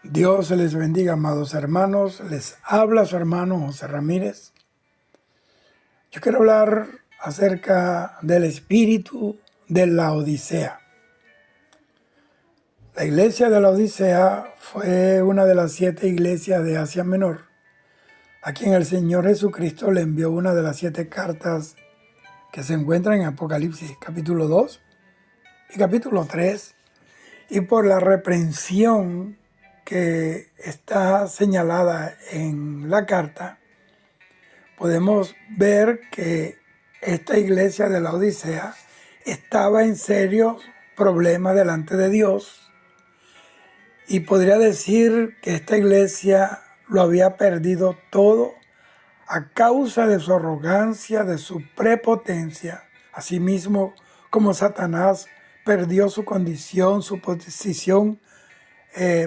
Dios les bendiga, amados hermanos. Les habla su hermano José Ramírez. Yo quiero hablar acerca del espíritu de la Odisea. La iglesia de la Odisea fue una de las 7 iglesias de Asia Menor, a quien el Señor Jesucristo le envió una de las 7 cartas que se encuentran en Apocalipsis capítulo 2 y capítulo 3, y por la reprensión que está señalada en la carta, podemos ver que esta iglesia de la Odisea estaba en serios problemas delante de Dios, y podría decir que esta iglesia lo había perdido todo a causa de su arrogancia, de su prepotencia, asimismo como Satanás perdió su condición, su posición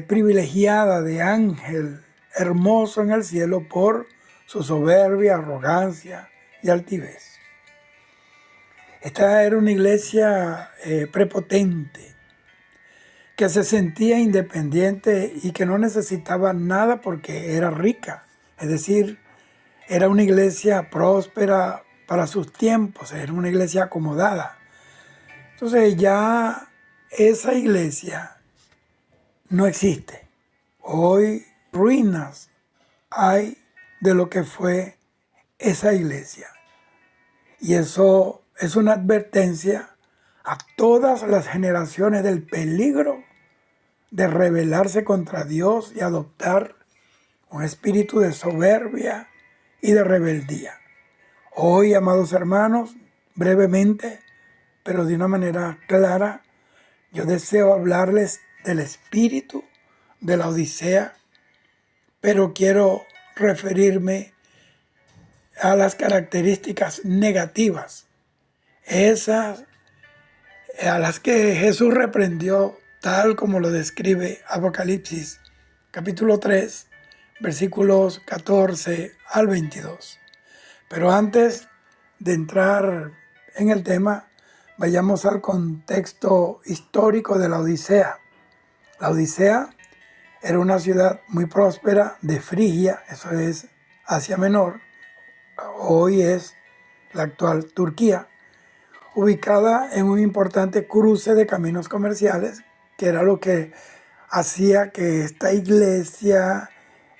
privilegiada de ángel hermoso en el cielo por su soberbia, arrogancia y altivez. Esta era una iglesia prepotente, que se sentía independiente y que no necesitaba nada porque era rica. Es decir, era una iglesia próspera para sus tiempos, era una iglesia acomodada. Entonces ya esa iglesia no existe. Hoy ruinas hay de lo que fue esa iglesia. Y eso es una advertencia a todas las generaciones del peligro de rebelarse contra Dios y adoptar un espíritu de soberbia y de rebeldía. Hoy, amados hermanos, brevemente, pero de una manera clara, yo deseo hablarles del espíritu de la Odisea, pero quiero referirme a las características negativas, esas a las que Jesús reprendió, tal como lo describe Apocalipsis capítulo 3, versículos 14 al 22. Pero antes de entrar en el tema, vayamos al contexto histórico de la Odisea. La Odisea era una ciudad muy próspera de Frigia, eso es Asia Menor, hoy es la actual Turquía, ubicada en un importante cruce de caminos comerciales, que era lo que hacía que esta iglesia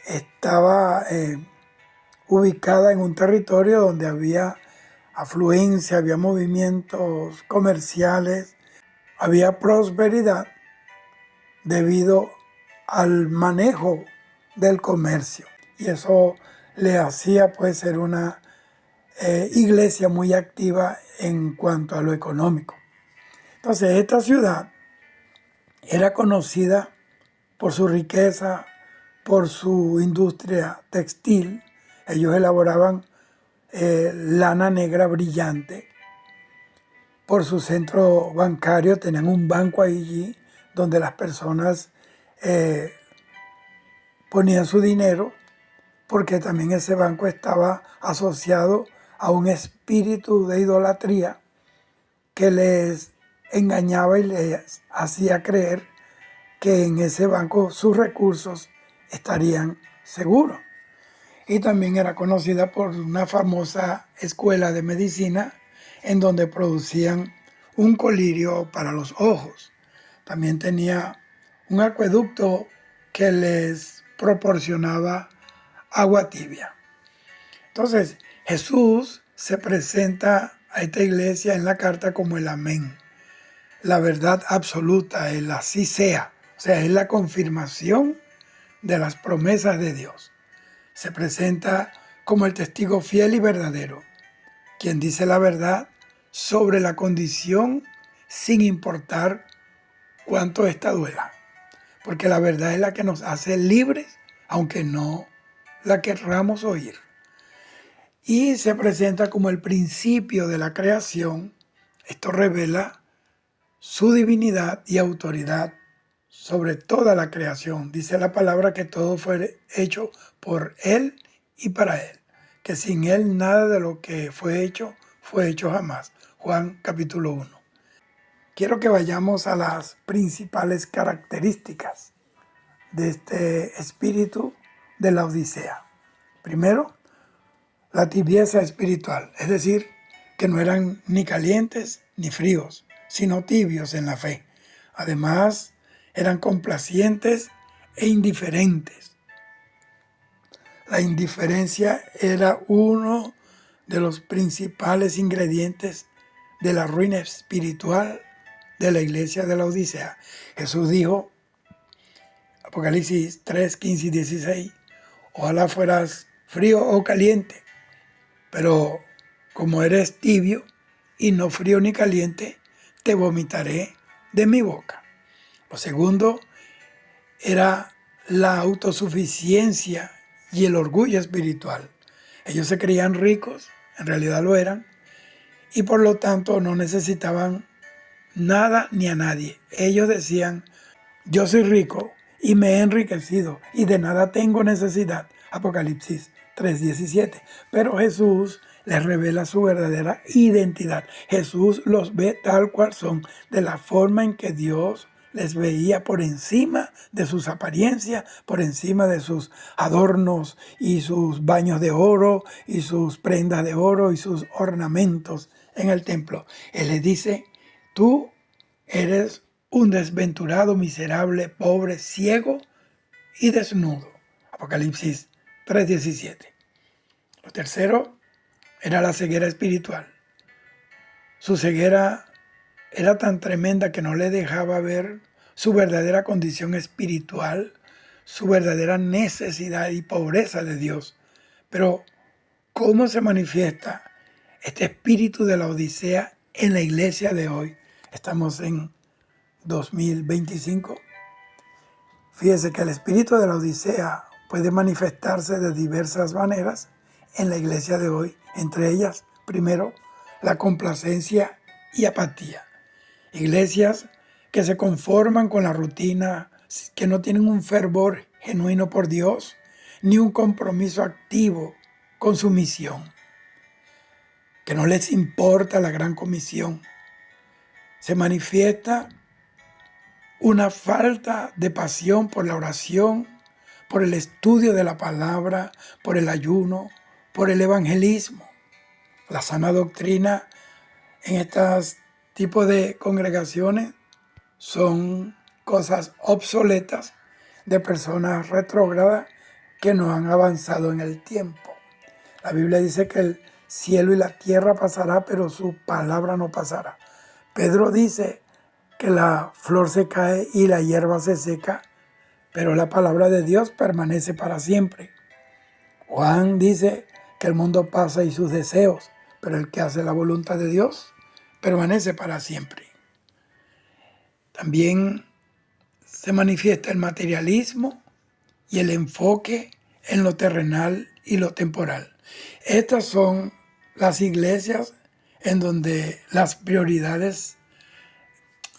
estaba ubicada en un territorio donde había afluencia, había movimientos comerciales, había prosperidad debido al manejo del comercio. Y eso le hacía pues ser una iglesia muy activa en cuanto a lo económico. Entonces esta ciudad era conocida por su riqueza, por su industria textil. Ellos elaboraban lana negra brillante. Por su centro bancario, tenían un banco allí donde las personas ponían su dinero, porque también ese banco estaba asociado a un espíritu de idolatría que les engañaba y les hacía creer que en ese banco sus recursos estarían seguros. Y también era conocida por una famosa escuela de medicina en donde producían un colirio para los ojos. También tenía un acueducto que les proporcionaba agua tibia. Entonces, Jesús se presenta a esta iglesia en la carta como el amén, la verdad absoluta, el así sea. O sea, es la confirmación de las promesas de Dios. Se presenta como el testigo fiel y verdadero, quien dice la verdad sobre la condición sin importar cuánto ésta duela. Porque la verdad es la que nos hace libres, aunque no la querramos oír. Y se presenta como el principio de la creación. Esto revela su divinidad y autoridad sobre toda la creación. Dice la palabra que todo fue hecho por Él y para Él, que sin Él nada de lo que fue hecho jamás. Juan capítulo 1. Quiero que vayamos a las principales características de este espíritu de la Odisea. Primero, la tibieza espiritual, es decir, que no eran ni calientes ni fríos, sino tibios en la fe. Además, eran complacientes e indiferentes. La indiferencia era uno de los principales ingredientes de la ruina espiritual de la iglesia de la Odisea. Jesús dijo, Apocalipsis 3, 15 y 16, ojalá fueras frío o caliente, pero como eres tibio y no frío ni caliente, te vomitaré de mi boca. Lo segundo era la autosuficiencia y el orgullo espiritual. Ellos se creían ricos, en realidad lo eran, y por lo tanto no necesitaban nada ni a nadie. Ellos decían, yo soy rico y me he enriquecido y de nada tengo necesidad. Apocalipsis 3:17. Pero Jesús les revela su verdadera identidad. Jesús los ve tal cual son, de la forma en que Dios les veía, por encima de sus apariencias, por encima de sus adornos y sus baños de oro y sus prendas de oro y sus ornamentos en el templo. Él les dice, tú eres un desventurado, miserable, pobre, ciego y desnudo. Apocalipsis 3:17. Lo tercero era la ceguera espiritual. Su ceguera era tan tremenda que no le dejaba ver su verdadera condición espiritual, su verdadera necesidad y pobreza de Dios. Pero, ¿cómo se manifiesta este espíritu de la Odisea en la iglesia de hoy? Estamos en 2025. Fíjese que el espíritu de la Odisea puede manifestarse de diversas maneras en la iglesia de hoy, entre ellas, primero, la complacencia y apatía. Iglesias que se conforman con la rutina, que no tienen un fervor genuino por Dios, ni un compromiso activo con su misión, que no les importa la gran comisión. Se manifiesta una falta de pasión por la oración, por el estudio de la palabra, por el ayuno, por el evangelismo. La sana doctrina en estos tipos de congregaciones son cosas obsoletas de personas retrógradas que no han avanzado en el tiempo. La Biblia dice que el cielo y la tierra pasará, pero su palabra no pasará. Pedro dice que la flor se cae y la hierba se seca, pero la palabra de Dios permanece para siempre. Juan dice que el mundo pasa y sus deseos, pero el que hace la voluntad de Dios permanece para siempre. También se manifiesta el materialismo y el enfoque en lo terrenal y lo temporal. Estas son las iglesias en donde las prioridades,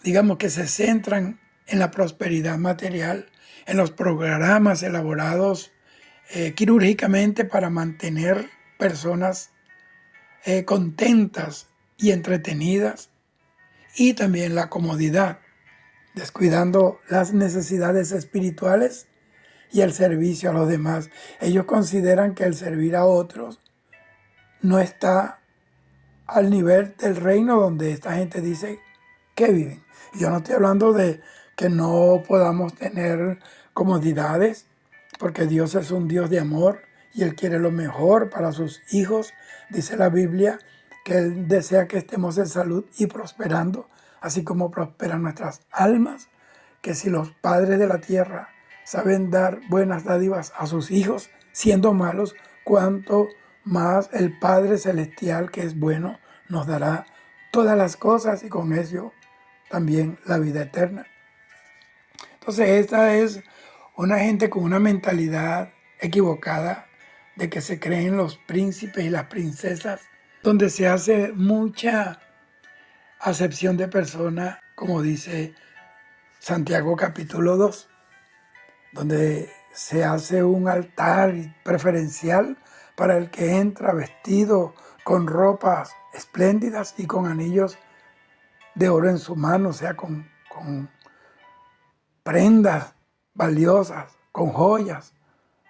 digamos que se centran en la prosperidad material, en los programas elaborados quirúrgicamente para mantener personas contentas y entretenidas, y también la comodidad, descuidando las necesidades espirituales y el servicio a los demás. Ellos consideran que el servir a otros no está al nivel del reino donde esta gente dice que viven. Yo no estoy hablando de que no podamos tener comodidades, porque Dios es un Dios de amor y Él quiere lo mejor para sus hijos. Dice la Biblia que Él desea que estemos en salud y prosperando, así como prosperan nuestras almas, que si los padres de la tierra saben dar buenas dádivas a sus hijos, siendo malos, cuanto más el Padre Celestial, que es bueno, nos dará todas las cosas y con eso también la vida eterna. Entonces esta es una gente con una mentalidad equivocada de que se creen los príncipes y las princesas, donde se hace mucha acepción de persona, como dice Santiago capítulo 2, donde se hace un altar preferencial para el que entra vestido con ropas espléndidas y con anillos de oro en su mano, o sea, con prendas valiosas, con joyas,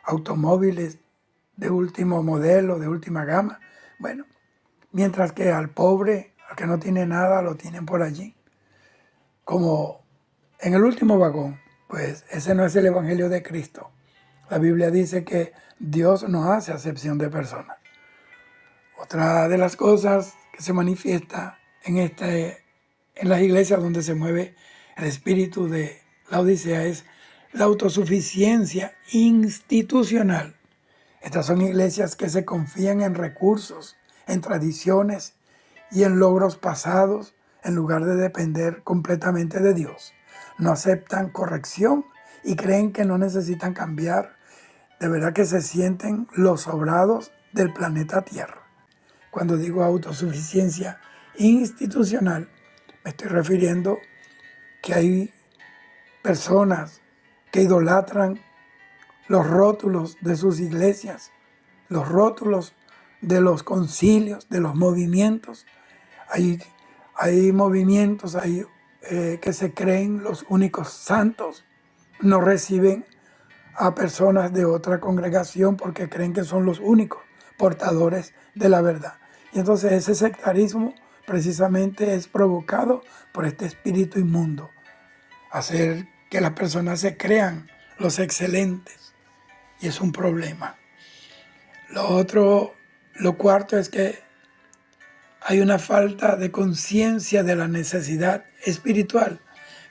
automóviles de último modelo, de última gama. Bueno, mientras que al pobre, al que no tiene nada, lo tienen por allí. Como en el último vagón, pues ese no es el Evangelio de Cristo. La Biblia dice que Dios no hace acepción de personas. Otra de las cosas que se manifiesta en las iglesias donde se mueve el espíritu de la Odisea es la autosuficiencia institucional. Estas son iglesias que se confían en recursos, en tradiciones y en logros pasados en lugar de depender completamente de Dios. No aceptan corrección y creen que no necesitan cambiar. De verdad que se sienten los sobrados del planeta Tierra. Cuando digo autosuficiencia institucional, me estoy refiriendo que hay personas que idolatran los rótulos de sus iglesias, los rótulos de los concilios, de los movimientos. Hay movimientos que se creen los únicos santos, no reciben a personas de otra congregación porque creen que son los únicos portadores de la verdad. Y entonces ese sectarismo precisamente es provocado por este espíritu inmundo, hacer que las personas se crean los excelentes, y es un problema. Lo cuarto es que hay una falta de conciencia de la necesidad espiritual.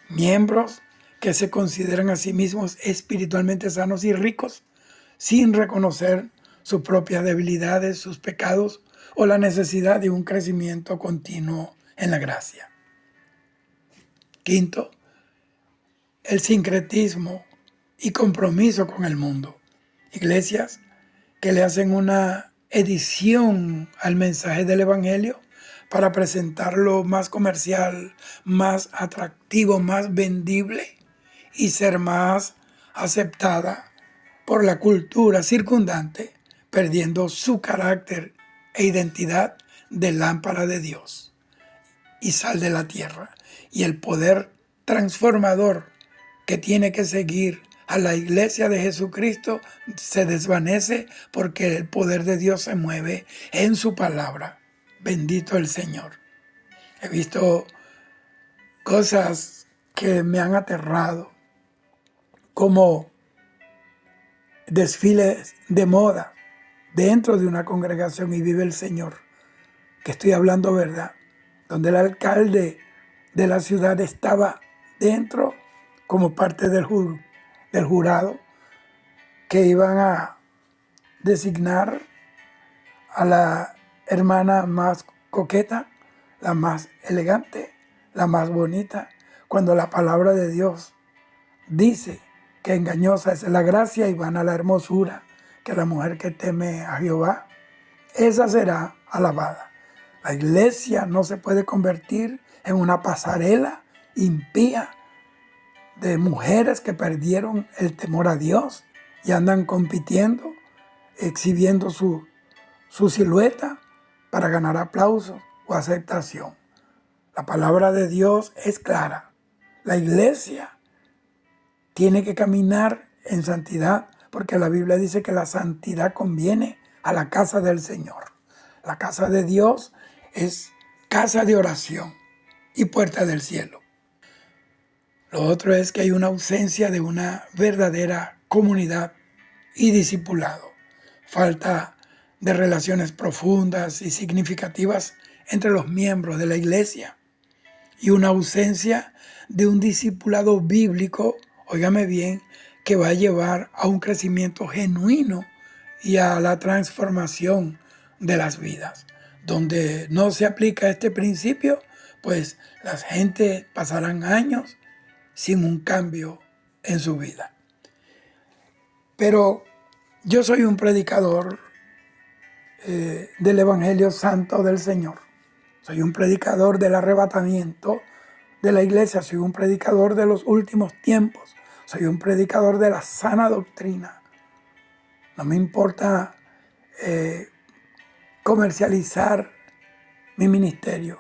Miembros que se consideran a sí mismos espiritualmente sanos y ricos, sin reconocer sus propias debilidades, sus pecados o la necesidad de un crecimiento continuo en la gracia. Quinto, el sincretismo y compromiso con el mundo. Iglesias que le hacen una edición al mensaje del Evangelio para presentarlo más comercial, más atractivo, más vendible y ser más aceptada por la cultura circundante, perdiendo su carácter e identidad de lámpara de Dios y sal de la tierra, y el poder transformador que tiene que seguir a la iglesia de Jesucristo se desvanece porque el poder de Dios se mueve en su palabra. Bendito el Señor. He visto cosas que me han aterrado, como desfiles de moda dentro de una congregación, y vive el Señor, que estoy hablando verdad, donde el alcalde de la ciudad estaba dentro como parte del jurado que iban a designar a la hermana más coqueta, la más elegante, la más bonita, cuando la palabra de Dios dice que engañosa es la gracia y vana la hermosura, que la mujer que teme a Jehová, esa será alabada. La iglesia no se puede convertir en una pasarela impía de mujeres que perdieron el temor a Dios y andan compitiendo, exhibiendo su silueta para ganar aplausos o aceptación. La palabra de Dios es clara. La iglesia tiene que caminar en santidad, porque la Biblia dice que la santidad conviene a la casa del Señor. La casa de Dios es casa de oración y puerta del cielo. Lo otro es que hay una ausencia de una verdadera comunidad y discipulado. Falta de relaciones profundas y significativas entre los miembros de la iglesia y una ausencia de un discipulado bíblico, óigame bien, que va a llevar a un crecimiento genuino y a la transformación de las vidas. Donde no se aplica este principio, pues las gente pasarán años sin un cambio en su vida. Pero yo soy un predicador del Evangelio Santo del Señor. Soy un predicador del arrebatamiento de la iglesia. Soy un predicador de los últimos tiempos. Soy un predicador de la sana doctrina. No me importa comercializar mi ministerio.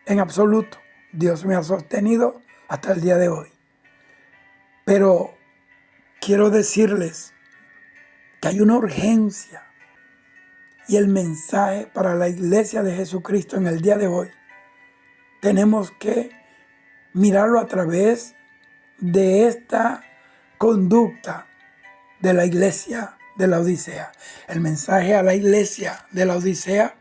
En absoluto. Dios me ha sostenido hasta el día de hoy. Pero quiero decirles que hay una urgencia y el mensaje para la iglesia de Jesucristo en el día de hoy. Tenemos que mirarlo a través de esta conducta de la iglesia de la Odisea. El mensaje a la iglesia de la Odisea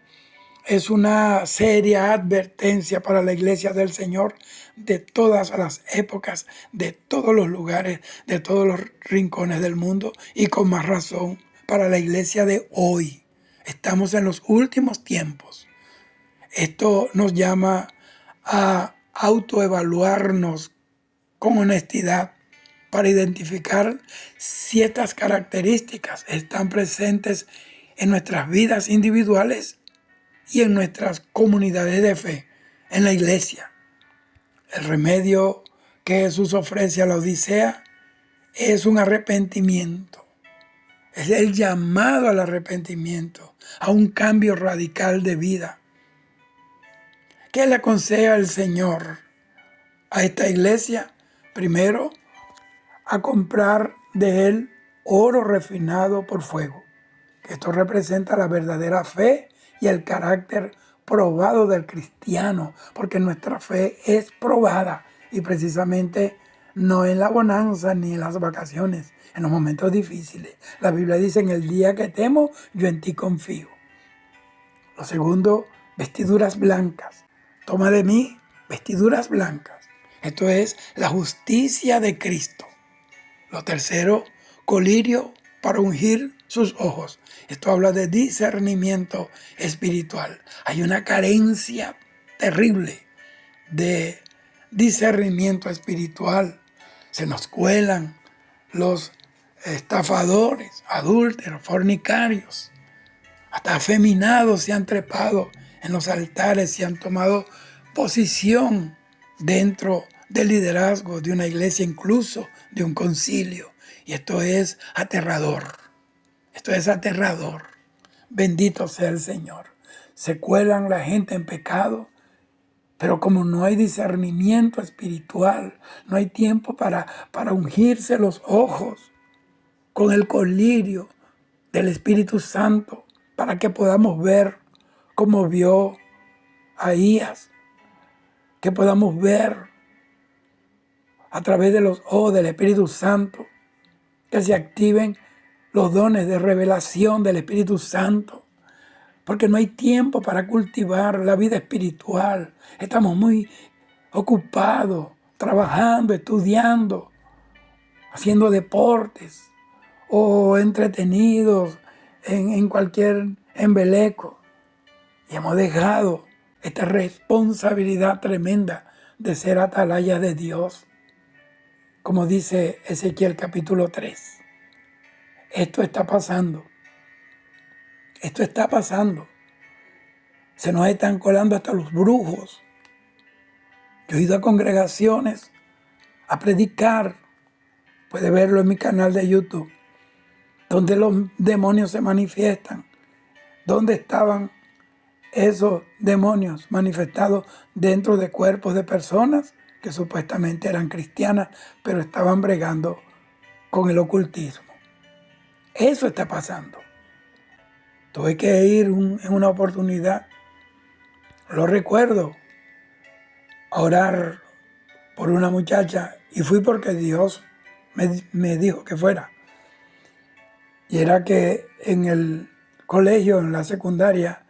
es una seria advertencia para la iglesia del Señor de todas las épocas, de todos los lugares, de todos los rincones del mundo, y con más razón para la iglesia de hoy. Estamos en los últimos tiempos. Esto nos llama a autoevaluarnos con honestidad para identificar si estas características están presentes en nuestras vidas individuales y en nuestras comunidades de fe, en la iglesia. El remedio que Jesús ofrece a la Odisea es un arrepentimiento. Es el llamado al arrepentimiento, a un cambio radical de vida. ¿Qué le aconseja el Señor a esta iglesia? Primero, a comprar de Él oro refinado por fuego. Esto representa la verdadera fe y el carácter probado del cristiano, porque nuestra fe es probada y precisamente no en la bonanza ni en las vacaciones, en los momentos difíciles. La Biblia dice: en el día que temo, yo en ti confío. Lo segundo, vestiduras blancas. Toma de mí vestiduras blancas. Esto es la justicia de Cristo. Lo tercero, colirio para ungir sus ojos. Esto habla de discernimiento espiritual. Hay una carencia terrible de discernimiento espiritual. Se nos cuelan los estafadores, adúlteros, fornicarios, hasta afeminados se han trepado en los altares y han tomado posición dentro del liderazgo de una iglesia, incluso de un concilio. Y esto es aterrador. Esto es aterrador. Bendito sea el Señor. Se cuelan la gente en pecado, pero como no hay discernimiento espiritual, no hay tiempo para ungirse los ojos con el colirio del Espíritu Santo, para que podamos ver como vio Ahías, que podamos ver a través de los ojos del Espíritu Santo, que se activen los dones de revelación del Espíritu Santo, porque no hay tiempo para cultivar la vida espiritual. Estamos muy ocupados, trabajando, estudiando, haciendo deportes o entretenidos en cualquier embeleco. Y hemos dejado esta responsabilidad tremenda de ser atalayas de Dios. Como dice Ezequiel capítulo 3. Esto está pasando. Esto está pasando. Se nos están colando hasta los brujos. Yo he ido a congregaciones a predicar. Puede verlo en mi canal de YouTube, donde los demonios se manifiestan. ¿Dónde estaban esos demonios manifestados dentro de cuerpos de personas que supuestamente eran cristianas, pero estaban bregando con el ocultismo? Eso está pasando. Tuve que ir en una oportunidad, lo recuerdo, a orar por una muchacha, y fui porque Dios me dijo que fuera. Y era que en el colegio, en la secundaria,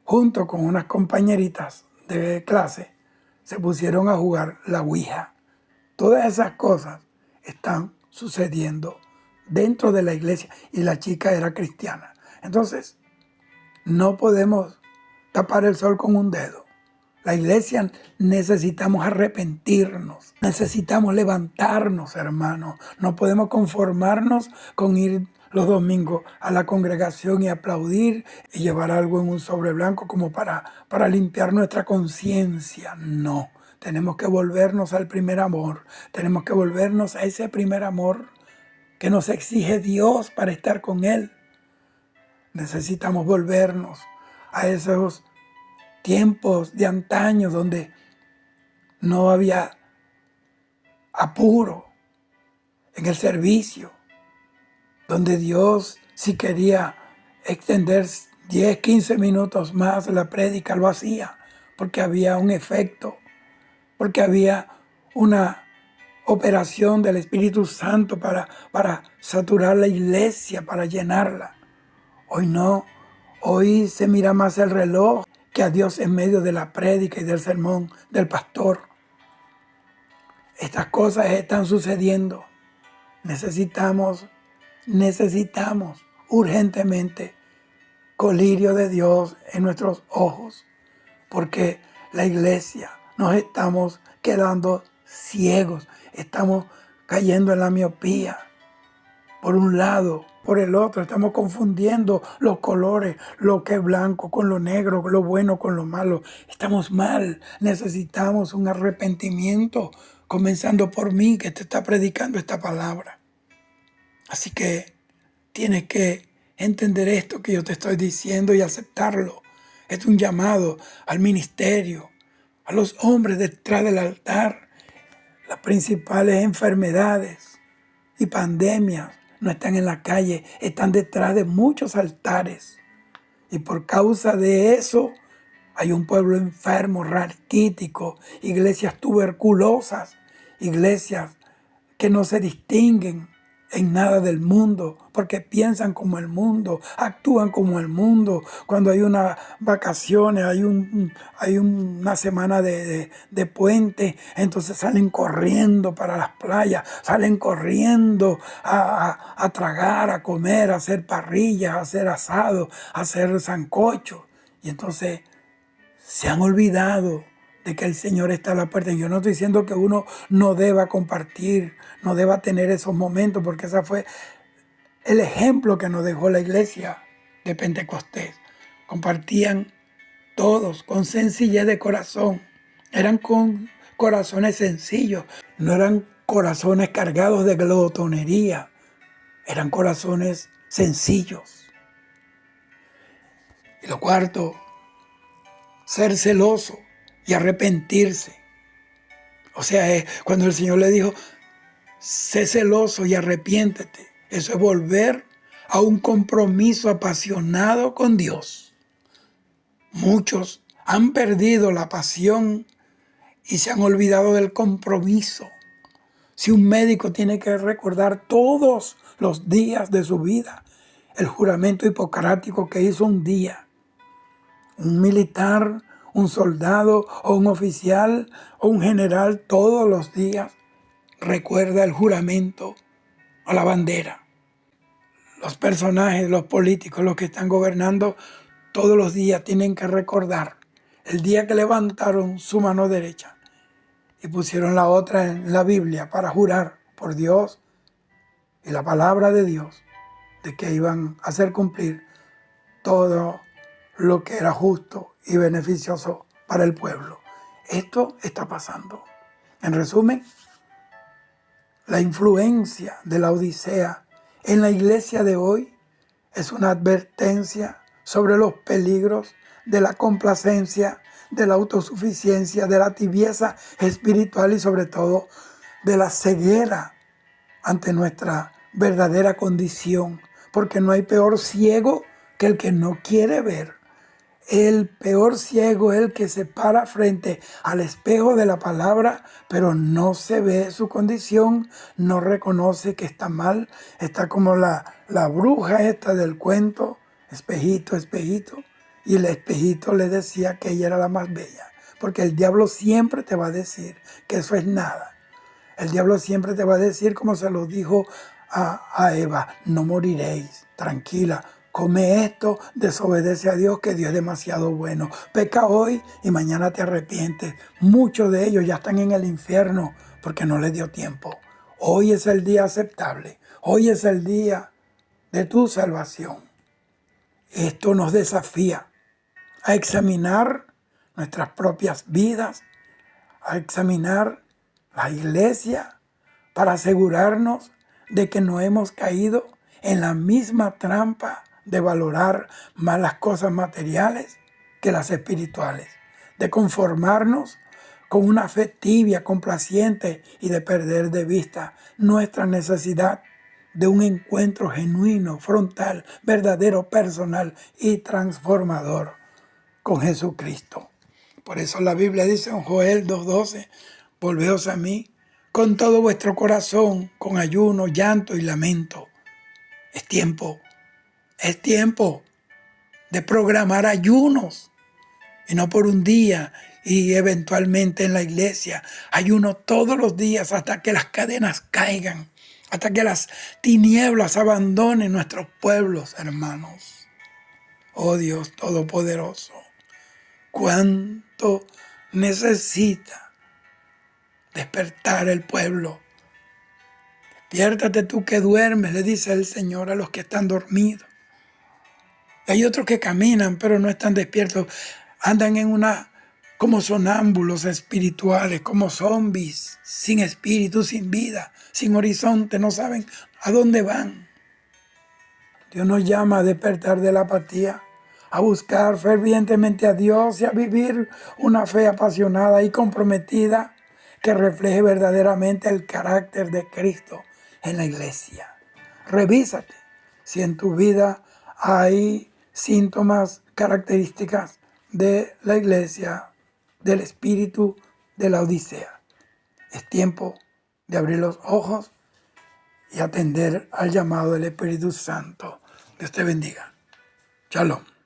junto con unas compañeritas de clase, se pusieron a jugar la Ouija. Todas esas cosas están sucediendo dentro de la iglesia, y la chica era cristiana. Entonces, no podemos tapar el sol con un dedo. La iglesia necesitamos arrepentirnos, necesitamos levantarnos, hermanos. No podemos conformarnos con ir los domingos a la congregación y aplaudir y llevar algo en un sobre blanco como para limpiar nuestra conciencia. No, tenemos que volvernos al primer amor. Tenemos que volvernos a ese primer amor que nos exige Dios para estar con Él. Necesitamos volvernos a esos tiempos de antaño donde no había apuro en el servicio, donde Dios, si quería extender 10, 15 minutos más la prédica, lo hacía, porque había un efecto, porque había una operación del Espíritu Santo para saturar la iglesia, para llenarla. Hoy no, hoy se mira más el reloj que a Dios en medio de la prédica y del sermón del pastor. Estas cosas están sucediendo. Necesitamos urgentemente colirio de Dios en nuestros ojos, porque la iglesia nos estamos quedando ciegos, estamos cayendo en la miopía. Por un lado, por el otro, estamos confundiendo los colores, lo que es blanco con lo negro, lo bueno con lo malo. Estamos mal, necesitamos un arrepentimiento, comenzando por mí que te está predicando esta palabra. Así que tienes que entender esto que yo te estoy diciendo y aceptarlo. Es un llamado al ministerio, a los hombres detrás del altar. Las principales enfermedades y pandemias no están en la calle, están detrás de muchos altares. Y por causa de eso hay un pueblo enfermo, raquítico, iglesias tuberculosas, iglesias que no se distinguen en nada del mundo, porque piensan como el mundo, actúan como el mundo. Cuando hay unas vacaciones, hay una semana de puente, entonces salen corriendo para las playas, salen corriendo a tragar, a comer, a hacer parrillas, a hacer asado, a hacer sancocho. Y entonces se han olvidado de que el Señor está a la puerta. Y yo no estoy diciendo que uno no deba compartir, no deba tener esos momentos, porque ese fue el ejemplo que nos dejó la iglesia de Pentecostés. Compartían todos con sencillez de corazón. Eran con corazones sencillos, no eran corazones cargados de glotonería, eran corazones sencillos. Y lo cuarto, ser celoso y arrepentirse. O sea, cuando el Señor le dijo, sé celoso y arrepiéntete, eso es volver a un compromiso apasionado con Dios. Muchos han perdido la pasión y se han olvidado del compromiso. Si un médico tiene que recordar todos los días de su vida el juramento hipocrático que hizo un día, un militar, un soldado o un oficial o un general todos los días recuerda el juramento a la bandera. Los personajes, los políticos, los que están gobernando, todos los días tienen que recordar el día que levantaron su mano derecha y pusieron la otra en la Biblia para jurar por Dios y la palabra de Dios de que iban a hacer cumplir todo lo que era justo y beneficioso para el pueblo. Esto está pasando. En resumen, la influencia de la Odisea en la iglesia de hoy es una advertencia sobre los peligros de la complacencia, de la autosuficiencia, de la tibieza espiritual y sobre todo de la ceguera ante nuestra verdadera condición, porque no hay peor ciego que el que no quiere ver. El peor ciego es el que se para frente al espejo de la palabra, pero no se ve su condición, no reconoce que está mal. Está como la bruja esta del cuento, espejito, espejito, y el espejito le decía que ella era la más bella, porque el diablo siempre te va a decir que eso es nada. El diablo siempre te va a decir, como se lo dijo a Eva, no moriréis, tranquila. Come esto, desobedece a Dios, que Dios es demasiado bueno. Peca hoy y mañana te arrepientes. Muchos de ellos ya están en el infierno porque no les dio tiempo. Hoy es el día aceptable. Hoy es el día de tu salvación. Esto nos desafía a examinar nuestras propias vidas, a examinar la iglesia para asegurarnos de que no hemos caído en la misma trampa de valorar más las cosas materiales que las espirituales, de conformarnos con una fe tibia, complaciente y de perder de vista nuestra necesidad de un encuentro genuino, frontal, verdadero, personal y transformador con Jesucristo. Por eso la Biblia dice en Joel 2:12, volveos a mí con todo vuestro corazón, con ayuno, llanto y lamento. Es tiempo de programar ayunos, y no por un día y eventualmente en la iglesia. Ayuno todos los días hasta que las cadenas caigan, hasta que las tinieblas abandonen nuestros pueblos, hermanos. Oh Dios Todopoderoso, cuánto necesita despertar el pueblo. Despiértate tú que duermes, le dice el Señor a los que están dormidos. Hay otros que caminan, pero no están despiertos. Andan como sonámbulos espirituales, como zombies, sin espíritu, sin vida, sin horizonte, no saben a dónde van. Dios nos llama a despertar de la apatía, a buscar fervientemente a Dios y a vivir una fe apasionada y comprometida que refleje verdaderamente el carácter de Cristo en la iglesia. Revísate si en tu vida hay síntomas, características de la iglesia, del espíritu de la Odisea. Es tiempo de abrir los ojos y atender al llamado del Espíritu Santo. Dios te bendiga. Shalom.